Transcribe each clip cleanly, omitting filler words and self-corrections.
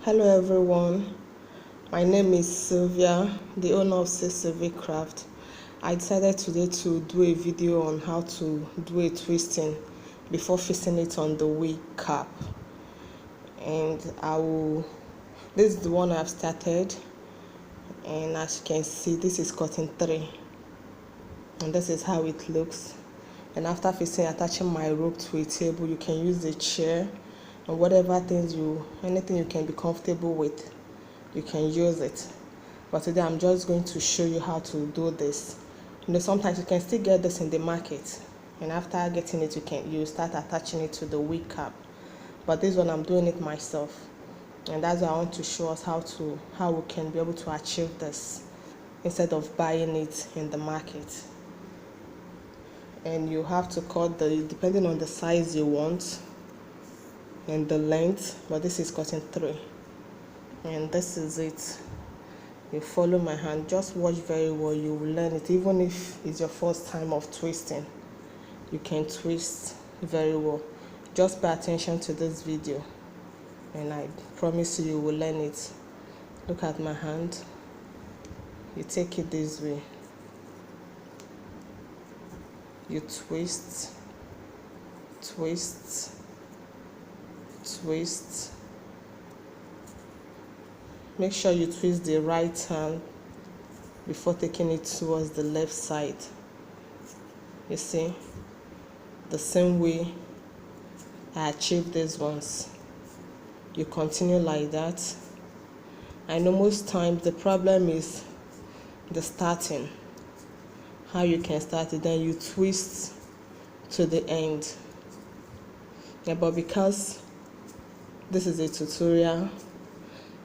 Hello everyone, my name is Sylvia, the owner of Sylvia Craft. I decided today to do a video on how to do a twisting before fixing it on the wig cap. And this is the one I've started, and as you can see, this is cutting 3, and this is how it looks. And after attaching my rope to a table, you can use a chair and whatever anything you can be comfortable with, you can use it. But today I'm just going to show you how to do this. Sometimes you can still get this in the market, and after getting it, you start attaching it to the wig cap. But this one I'm doing it myself, and that's why I want to show us how we can be able to achieve this instead of buying it in the market. And you have to cut depending on the size you want and the length, but this is cutting 3, and this is it. You follow my hand, just watch very well, you will learn it. Even if it's your first time of twisting, you can twist very well. Just pay attention to this video, and I promise you will learn it. Look at my hand, you take it this way, you twist, twist, twist. Make sure you twist the right hand before taking it towards the left side. You see, the same way I achieved these ones, you continue like that. I know most times the problem is the starting, how you can start it, then you twist to the end. Yeah, but because this is a tutorial,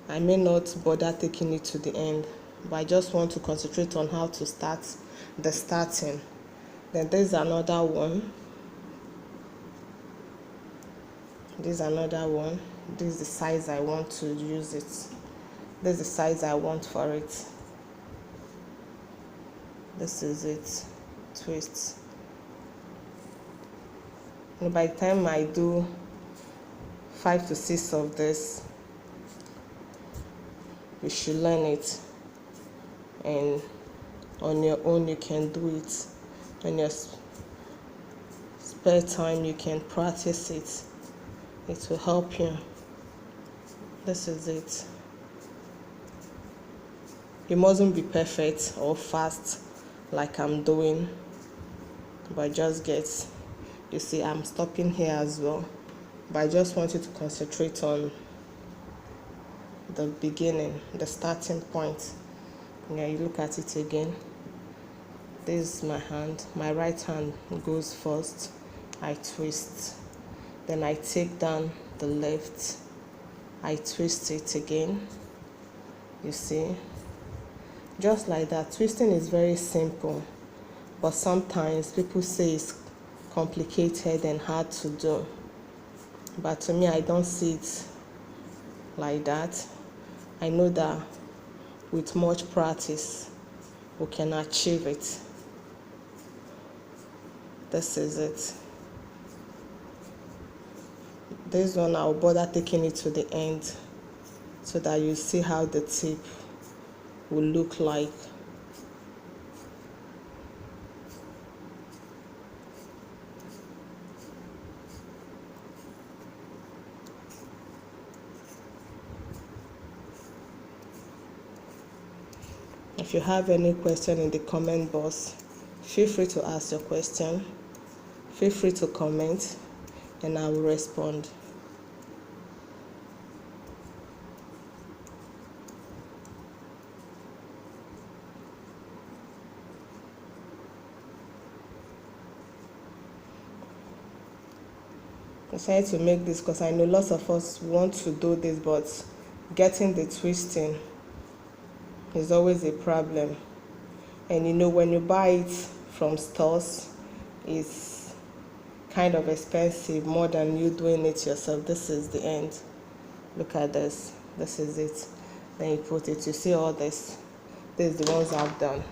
I may not bother taking it to the end, but I just want to concentrate on how to start the starting. Then there's another one. This is another one. This is the size I want to use it. This is the size I want for it. This is it. Twist. And by the time I do 5 to 6 of this, you should learn it, and on your own you can do it. In your spare time you can practice it. It will help you. This is it. You mustn't be perfect or fast like I'm doing, but just you see I'm stopping here as well, but I just want you to concentrate on the beginning, the starting point. Yeah, you look at it again. This is my hand. My right hand goes first. I twist. Then I take down the left. I twist it again. You see? Just like that. Twisting is very simple, but sometimes people say it's complicated and hard to do. But to me, I don't see it like that. I know that with much practice, we can achieve it. This is it. This one, I'll bother taking it to the end so that you see how the tip will look like. If you have any question in the comment box, feel free to ask your question. Feel free to comment, and I will respond. I decided to make this because I know lots of us want to do this, but getting the twisting is always a problem. And when you buy it from stores, it's kind of expensive, more than you doing it yourself. This is the end. Look at this. This is it. Then you put it. You see all this. These are the ones I've done.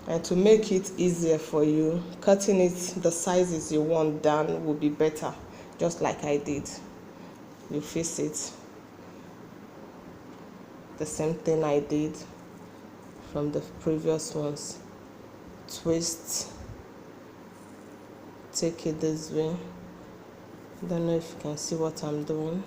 And to make it easier for you, cutting it the sizes you want down will be better, just like I did. You fix it the same thing I did from the previous ones. Twist, take it this way. Don't know if you can see what I'm doing.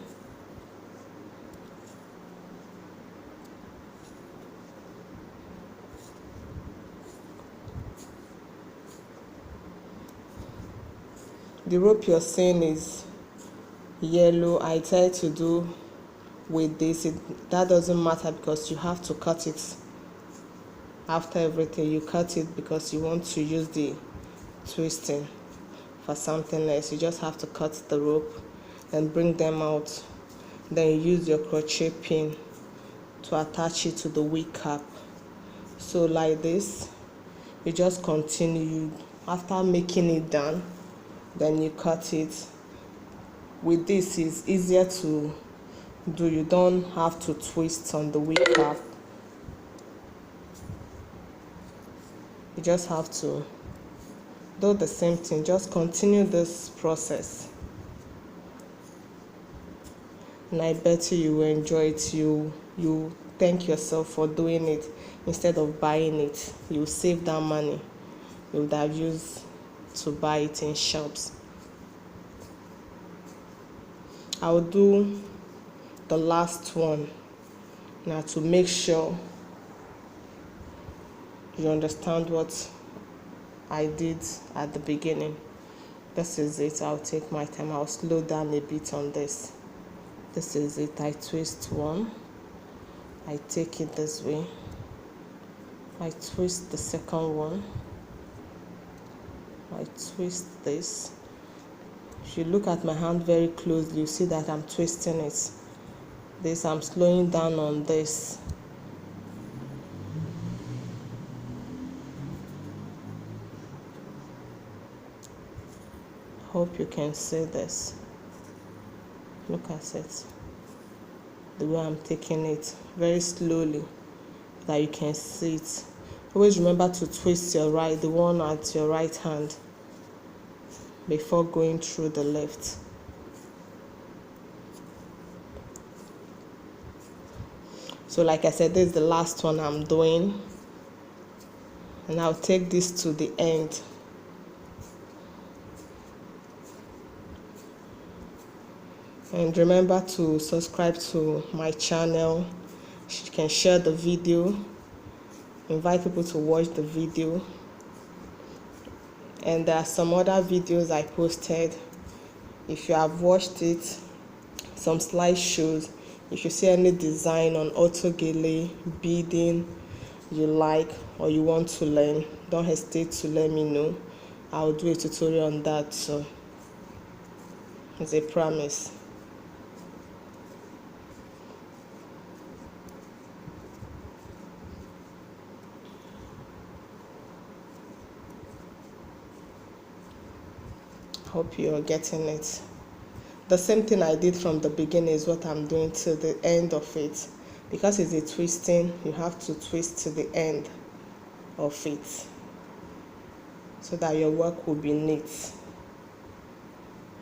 The rope you're seeing is yellow. I try to do with this. That doesn't matter because you have to cut it after everything. You cut it because you want to use the twisting for something else. You just have to cut the rope and bring them out. Then you use your crochet pin to attach it to the wig cap. So like this, you just continue. After making it done, then you cut it. With this, it's easier to do. You don't have to twist on the wig cap. You just have to do the same thing. Just continue this process, and I bet you will enjoy it. You thank yourself for doing it instead of buying it. You save that money you would have used to buy it in shops. I'll do the last one now to make sure you understand what I did at the beginning. This is it. I'll take my time. I'll slow down a bit on this. This is it. I twist one. I take it this way. I twist the second one. I twist this. If you look at my hand very closely, you see that I'm twisting it. This, I'm slowing down on this. Hope you can see this. Look at it. The way I'm taking it very slowly, that you can see it. Always remember to twist the one at your right hand before going through the left. So like I said, this is the last one I'm doing, and I'll take this to the end. And remember to subscribe to my channel. You can share the video, invite people to watch the video. And there are some other videos I posted. If you have watched it, some slideshows, if you see any design on autogele, beading you like or you want to learn, don't hesitate to let me know. I'll do a tutorial on that too. It's a promise. Hope you're getting it. The same thing I did from the beginning is what I'm doing to the end of it. Because it's a twisting, you have to twist to the end of it so that your work will be neat.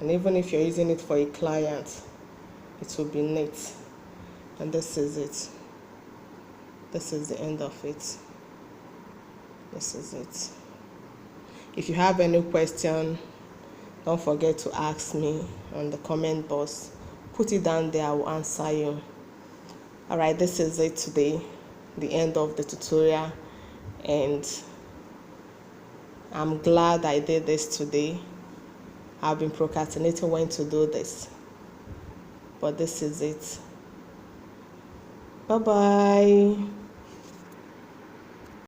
And even if you're using it for a client, it will be neat. And this is it. This is the end of it. This is it. If you have any question, don't forget to ask me on the comment box. Put it down there, I will answer you. Alright, this is it today, the end of the tutorial, and I'm glad I did this today. I've been procrastinating when to do this, but this is it. Bye bye.